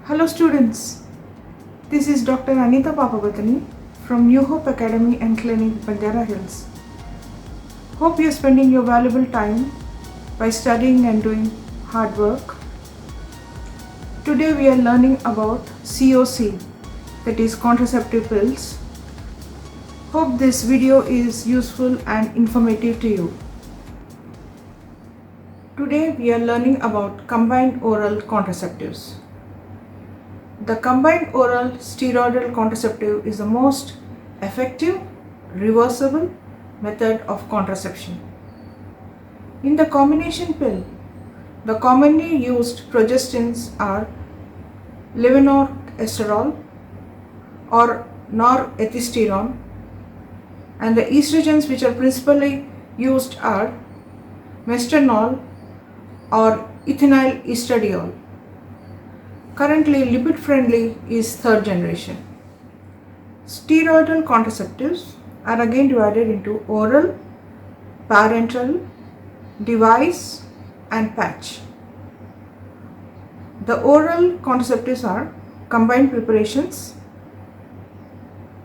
Hello students, this is Dr. Anita Papavatani from New Hope Academy and Clinic, Banjara Hills. Hope you are spending your valuable time by studying and doing hard work. Today we are learning about COC, that is contraceptive pills. Hope this video is useful and informative to you. Today we are learning about combined oral contraceptives. The combined oral steroidal contraceptive is the most effective, reversible method of contraception. In the combination pill, the commonly used progestins are levonorgestrel or norethistérone, and the estrogens which are principally used are mestranol or ethinyl estradiol. Currently, lipid friendly is third generation. Steroidal contraceptives are again divided into oral, parenteral, device and patch. The oral contraceptives are combined preparations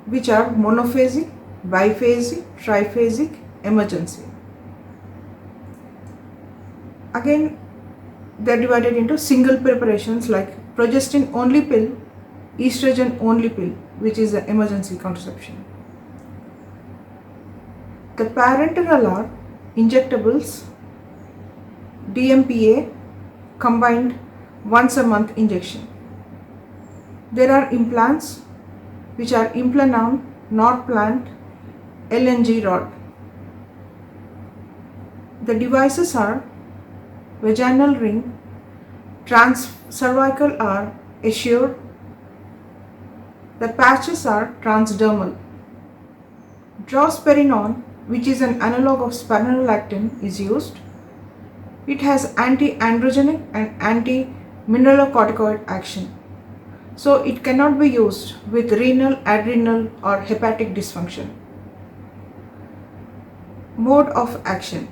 which are monophasic, biphasic, triphasic, emergency. Again, they are divided into single preparations like progestin only pill, estrogen only pill, which is the emergency contraception. The parenteral are injectables, DMPA, combined once a month injection. There are implants which are Implanon, Norplant, LNG rod. The devices are vaginal ring, transcervical are Assure. The patches are transdermal. Drosperinone, which is an analog of spironolactone, is used. It has anti-androgenic and anti-mineralocorticoid action. So it cannot be used with renal, adrenal or hepatic dysfunction. Mode of action.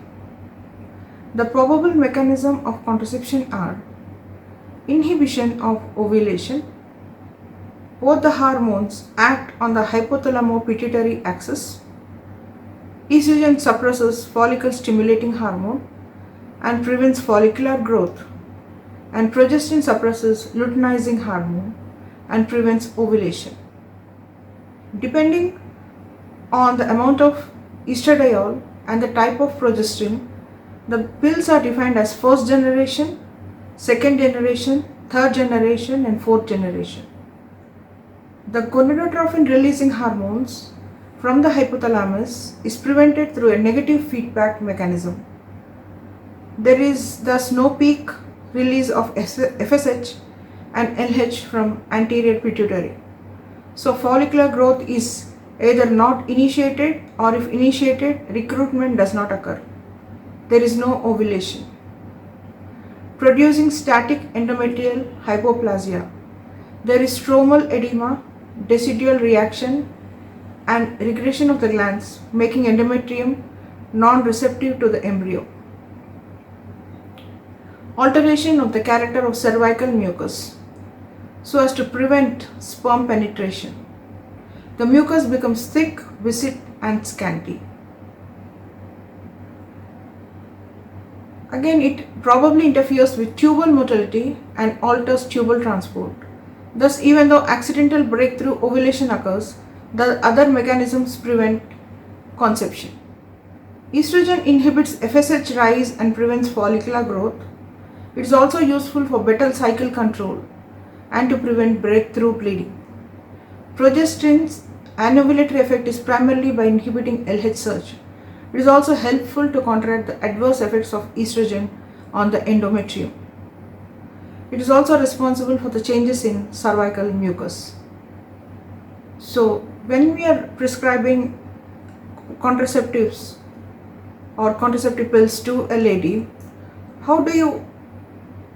The probable mechanism of contraception are inhibition of ovulation. Both the hormones act on the hypothalamo-pituitary axis. Estrogen suppresses follicle stimulating hormone and prevents follicular growth, and progestin suppresses luteinizing hormone and prevents ovulation. Depending on the amount of estradiol and the type of progestin, the pills are defined as first generation, second generation, third generation and fourth generation. The gonadotropin releasing hormones from the hypothalamus is prevented through a negative feedback mechanism. There is thus no peak release of FSH and LH from anterior pituitary. So follicular growth is either not initiated, or if initiated, recruitment does not occur. There is no ovulation. Producing static endometrial hypoplasia. There is stromal edema, decidual reaction and regression of the glands, making endometrium non-receptive to the embryo. Alteration of the character of cervical mucus so as to prevent sperm penetration. The mucus becomes thick, viscid and scanty. Again, it probably interferes with tubal motility and alters tubal transport. Thus, even though accidental breakthrough ovulation occurs, the other mechanisms prevent conception. Estrogen inhibits FSH rise and prevents follicular growth. It is also useful for betal cycle control and to prevent breakthrough bleeding. Progestin's anovulatory effect is primarily by inhibiting LH surge. It is also helpful to counteract the adverse effects of estrogen on the endometrium. It is also responsible for the changes in cervical mucus. So, when we are prescribing contraceptives or contraceptive pills to a lady, how do you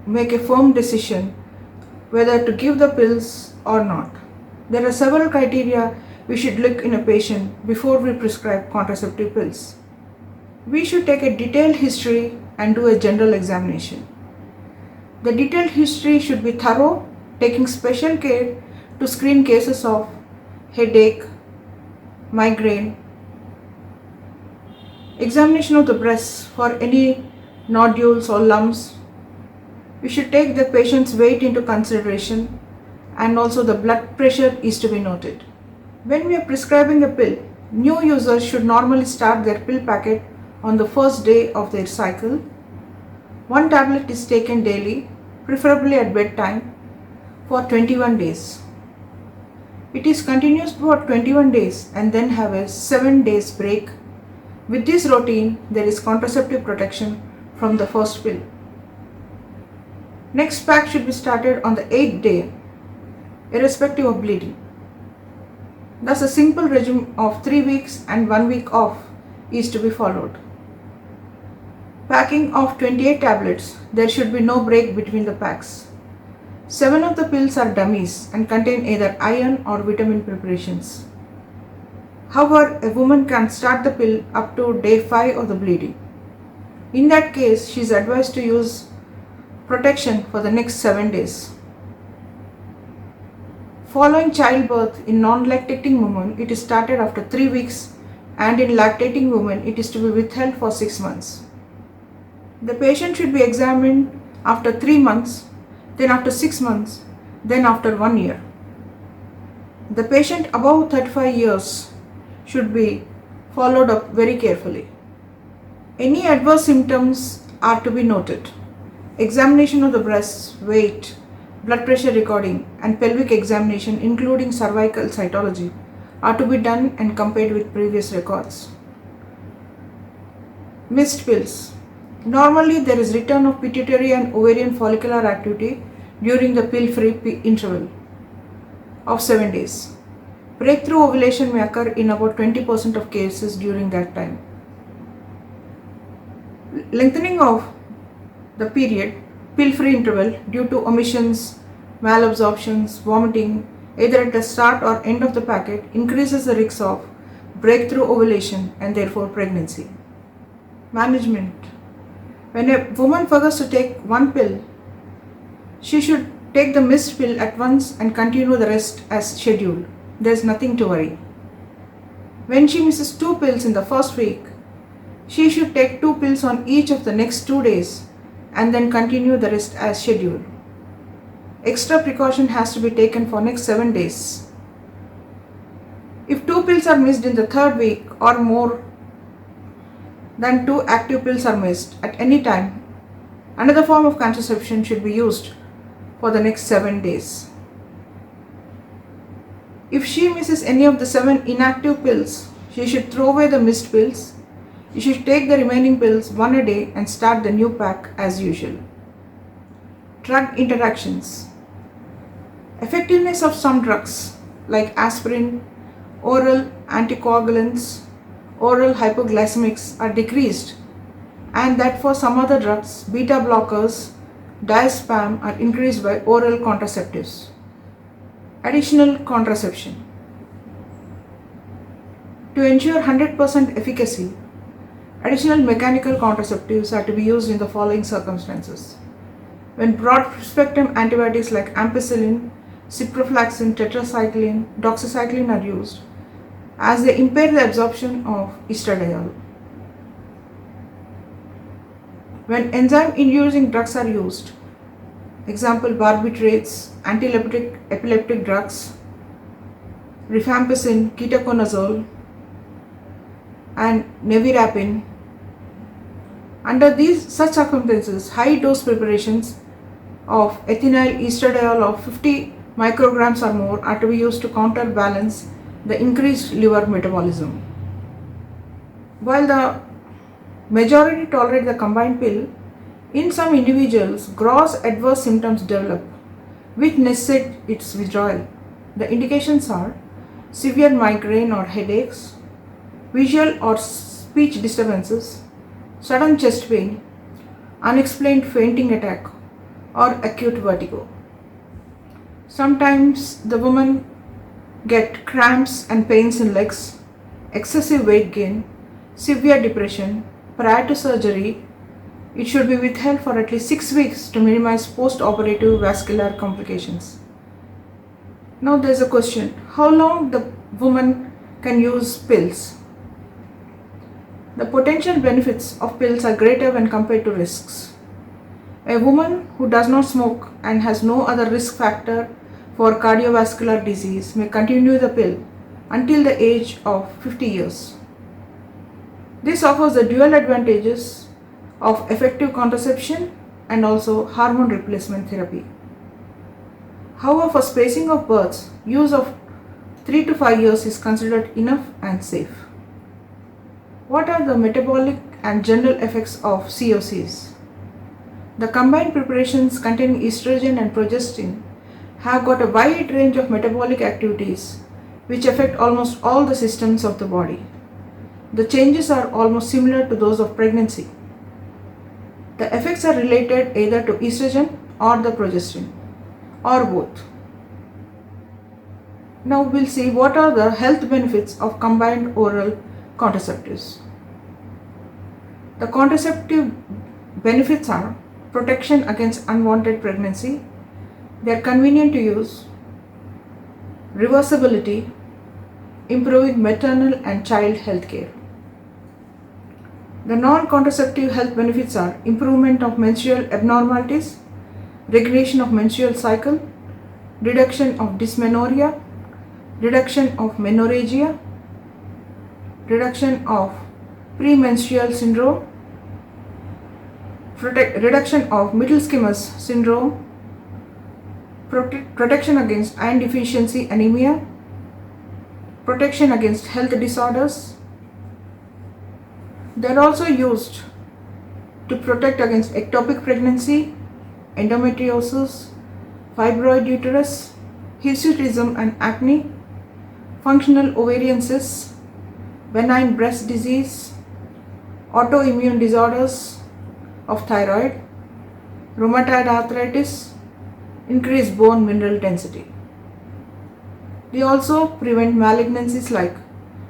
make a firm decision whether to give the pills or not? There are several criteria we should look in a patient before we prescribe contraceptive pills. We should take a detailed history and do a general examination. The detailed history should be thorough, taking special care to screen cases of headache, migraine, examination of the breasts for any nodules or lumps. We should take the patient's weight into consideration, and also the blood pressure is to be noted. When we are prescribing a pill, new users should normally start their pill packet on the first day of their cycle. One tablet is taken daily, preferably at bedtime, for 21 days. It is continuous for 21 days and then have a 7 days break. With this routine, there is contraceptive protection from the first pill. Next pack should be started on the 8th day, irrespective of bleeding. Thus, a simple regime of 3 weeks and 1 week off is to be followed. Packing of 28 tablets, there should be no break between the packs. 7 of the pills are dummies and contain either iron or vitamin preparations. However, a woman can start the pill up to day 5 of the bleeding. In that case, she is advised to use protection for the next 7 days. Following childbirth, in non-lactating women, it is started after 3 weeks, and in lactating women, it is to be withheld for 6 months. The patient should be examined after 3 months, then after 6 months, then after 1 year. The patient above 35 years should be followed up very carefully. Any adverse symptoms are to be noted. Examination of the breasts, weight, blood pressure recording, and pelvic examination, including cervical cytology, are to be done and compared with previous records. Missed pills. Normally, there is return of pituitary and ovarian follicular activity during the pill-free interval of 7 days. Breakthrough ovulation may occur in about 20% of cases during that time. Lengthening of the period, pill-free interval, due to omissions, malabsorptions, vomiting, either at the start or end of the packet, increases the risk of breakthrough ovulation and therefore pregnancy. Management. When a woman forgets to take one pill, she should take the missed pill at once and continue the rest as scheduled. There is nothing to worry. When she misses 2 pills in the first week, she should take 2 pills on each of the next 2 days and then continue the rest as scheduled. Extra precaution has to be taken for next 7 days. If 2 pills are missed in the 3rd week or more than 2 active pills are missed at any time, another form of contraception should be used for the next 7 days. If she misses any of the 7 inactive pills, she should throw away the missed pills. You should take the remaining pills 1 a day and start the new pack as usual. Drug interactions. Effectiveness of some drugs like aspirin, oral anticoagulants, oral hypoglycemics are decreased, and that for some other drugs, beta blockers, diazepam, are increased by oral contraceptives. Additional contraception. To ensure 100% efficacy, additional mechanical contraceptives are to be used in the following circumstances. When broad-spectrum antibiotics like ampicillin, ciprofloxacin, tetracycline, doxycycline are used, as they impair the absorption of estradiol. When enzyme-inducing drugs are used, example barbiturates, anti-epileptic drugs, rifampicin, ketoconazole, and nevirapine. Under such circumstances, high dose preparations of ethinyl estradiol of 50 micrograms or more are to be used to counterbalance the increased liver metabolism. While the majority tolerate the combined pill, in some individuals, gross adverse symptoms develop, which necessitate its withdrawal. The indications are severe migraine or headaches, visual or speech disturbances, sudden chest pain, unexplained fainting attack, or acute vertigo. Sometimes the women get cramps and pains in legs, excessive weight gain, severe depression. Prior to surgery, it should be withheld for at least 6 weeks to minimize post-operative vascular complications. Now there's a question, how long the woman can use pills? The potential benefits of pills are greater when compared to risks. A woman who does not smoke and has no other risk factor for cardiovascular disease may continue the pill until the age of 50 years. This offers the dual advantages of effective contraception and also hormone replacement therapy. However, for spacing of births, use of 3 to 5 years is considered enough and safe. What are the metabolic and general effects of COCs? The combined preparations containing estrogen and progestin have got a wide range of metabolic activities which affect almost all the systems of the body. The changes are almost similar to those of pregnancy. The effects are related either to estrogen or the progestin or both. Now we'll see what are the health benefits of combined oral contraceptives. The contraceptive benefits are protection against unwanted pregnancy, they are convenient to use, reversibility, improving maternal and child health care. The non-contraceptive health benefits are improvement of menstrual abnormalities, regulation of menstrual cycle, reduction of dysmenorrhea, reduction of menorrhagia, reduction of premenstrual syndrome, reduction of middle schema syndrome, protection against iron deficiency anemia, protection against health disorders. They are also used to protect against ectopic pregnancy, endometriosis, fibroid uterus, hirsutism and acne, functional ovarian cysts, benign breast disease, autoimmune disorders of thyroid, rheumatoid arthritis, increased bone mineral density. They also prevent malignancies like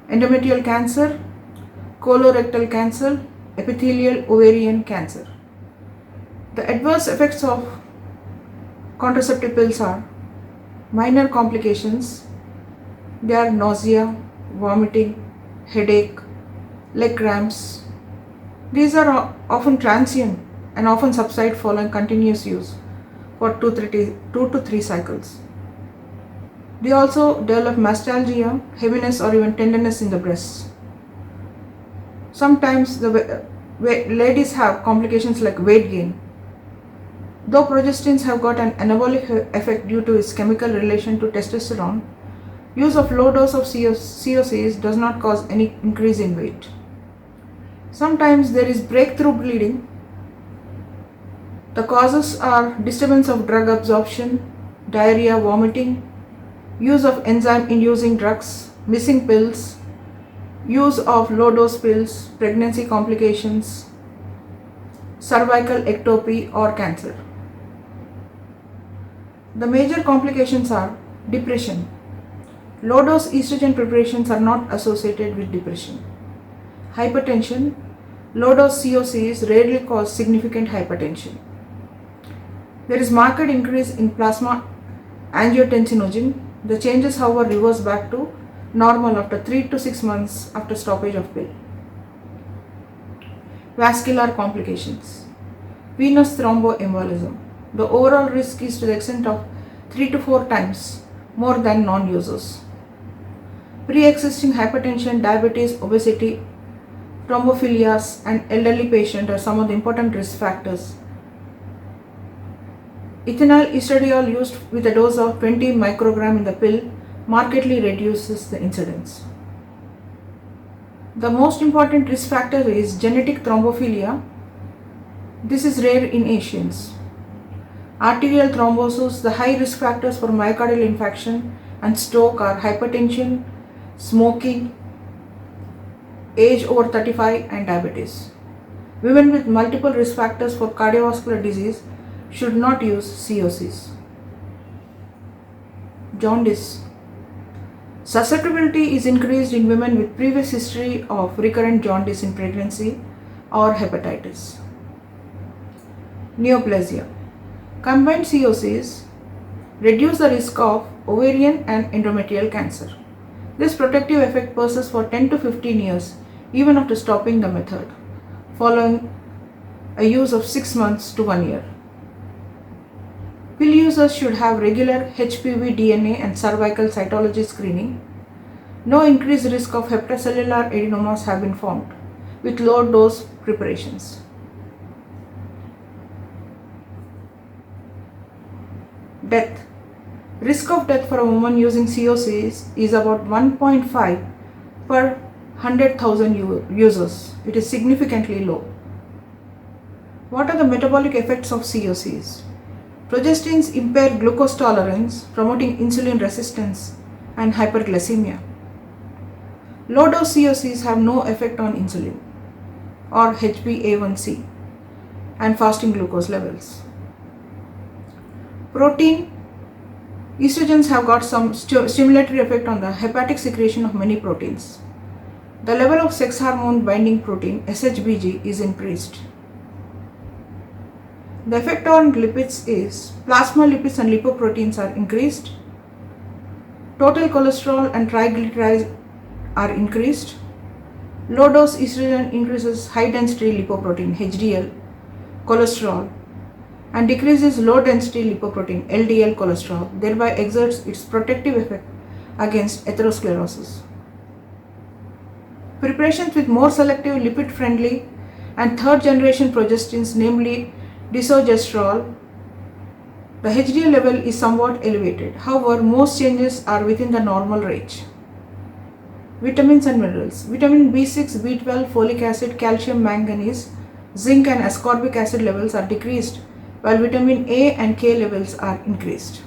endometrial cancer, colorectal cancer, epithelial ovarian cancer. The adverse effects of contraceptive pills are minor complications. They are nausea, vomiting, headache, leg cramps. These are often transient and often subside following continuous use for 2 to 3 cycles. They also develop mastalgia, heaviness or even tenderness in the breasts. Sometimes the ladies have complications like weight gain. Though progestins have got an anabolic effect due to its chemical relation to testosterone, use of low dose of COCs does not cause any increase in weight. Sometimes there is breakthrough bleeding. The causes are disturbance of drug absorption, diarrhea, vomiting, use of enzyme-inducing drugs, missing pills, use of low-dose pills, pregnancy complications, cervical ectopy or cancer. The major complications are depression. Low-dose estrogen preparations are not associated with depression. Hypertension. Low-dose COCs rarely cause significant hypertension. There is marked increase in plasma angiotensinogen. The changes, however, reverse back to normal after 3 to 6 months after stoppage of pill. Vascular complications. Venous thromboembolism. The overall risk is to the extent of 3 to 4 times more than non-users. Pre-existing hypertension, diabetes, obesity, thrombophilias and elderly patient are some of the important risk factors. Ethinyl estradiol used with a dose of 20 microgram in the pill markedly reduces the incidence. The most important risk factor is genetic thrombophilia. This is rare in Asians. Arterial thrombosis, the high risk factors for myocardial infarction and stroke are hypertension, smoking, age over 35 and diabetes. Women with multiple risk factors for cardiovascular disease should not use COCs. Jaundice. Susceptibility is increased in women with previous history of recurrent jaundice in pregnancy or hepatitis. Neoplasia. Combined COCs reduce the risk of ovarian and endometrial cancer. This protective effect persists for 10 to 15 years even after stopping the method, following a use of 6 months to 1 year. Pill users should have regular HPV DNA and cervical cytology screening. No increased risk of hepatocellular adenomas have been found with low dose preparations. Death. Risk of death for a woman using COCs is about 1.5 per 100,000 users. It is significantly low. What are the metabolic effects of COCs? Progestins impair glucose tolerance, promoting insulin resistance and hyperglycemia. Low-dose COCs have no effect on insulin or HbA1c and fasting glucose levels. Protein. Estrogens have got some stimulatory effect on the hepatic secretion of many proteins. The level of sex hormone binding protein SHBG is increased. The effect on lipids is plasma lipids and lipoproteins are increased. Total cholesterol and triglycerides are increased. Low dose estrogen increases high density lipoprotein HDL cholesterol and decreases low density lipoprotein LDL cholesterol, thereby exerts its protective effect against atherosclerosis. Preparations with more selective lipid friendly and third generation progestins, namely desogestrel, the HDL level is somewhat elevated. However, most changes are within the normal range. Vitamins and minerals. Vitamin B6, B12, folic acid, calcium, manganese, zinc and ascorbic acid levels are decreased, while vitamin A and K levels are increased.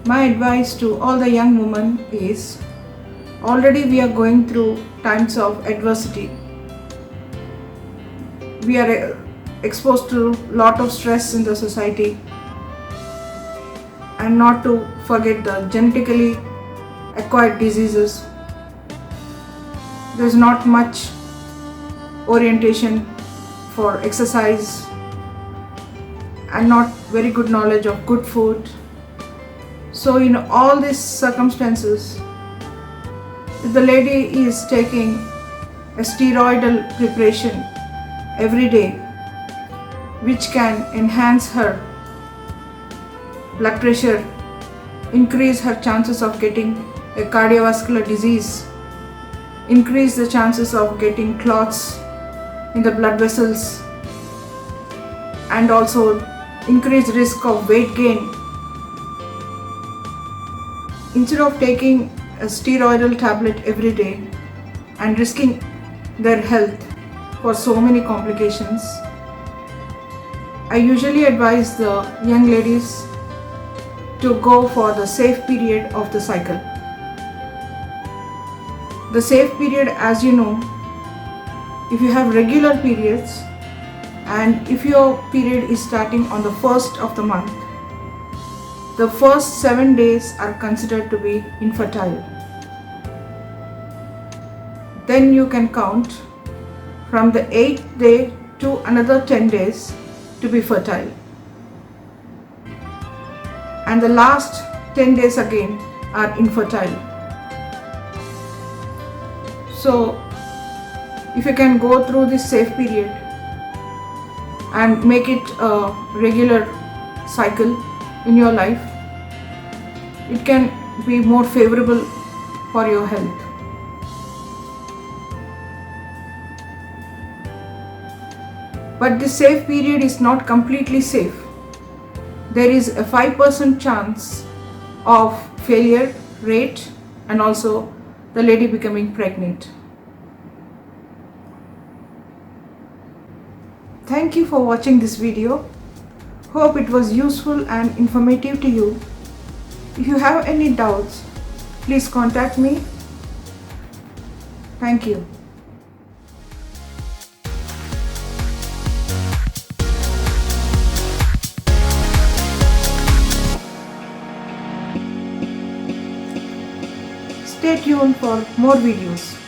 My advice to all the young women is, already we are going through times of adversity. We are exposed to a lot of stress in the society, and not to forget the genetically acquired diseases. There is not much orientation for exercise and not very good knowledge of good food. So in all these circumstances, if the lady is taking a steroidal preparation every day, which can enhance her blood pressure, increase her chances of getting a cardiovascular disease, increase the chances of getting clots in the blood vessels, and also increase risk of weight gain. Instead of taking a steroidal tablet every day and risking their health for so many complications, I usually advise the young ladies to go for the safe period of the cycle. The safe period, as you know, if you have regular periods and if your period is starting on the first of the month, the first 7 days are considered to be infertile. Then you can count from the 8th day to another 10 days to be fertile. And the last 10 days again are infertile. So if you can go through this safe period and make it a regular cycle in your life, it can be more favorable for your health. But this safe period is not completely safe. There is a 5% chance of failure rate and also the lady becoming pregnant. Thank you for watching this video. Hope it was useful and informative to you. If you have any doubts, please contact me. Thank you. Stay tuned for more videos.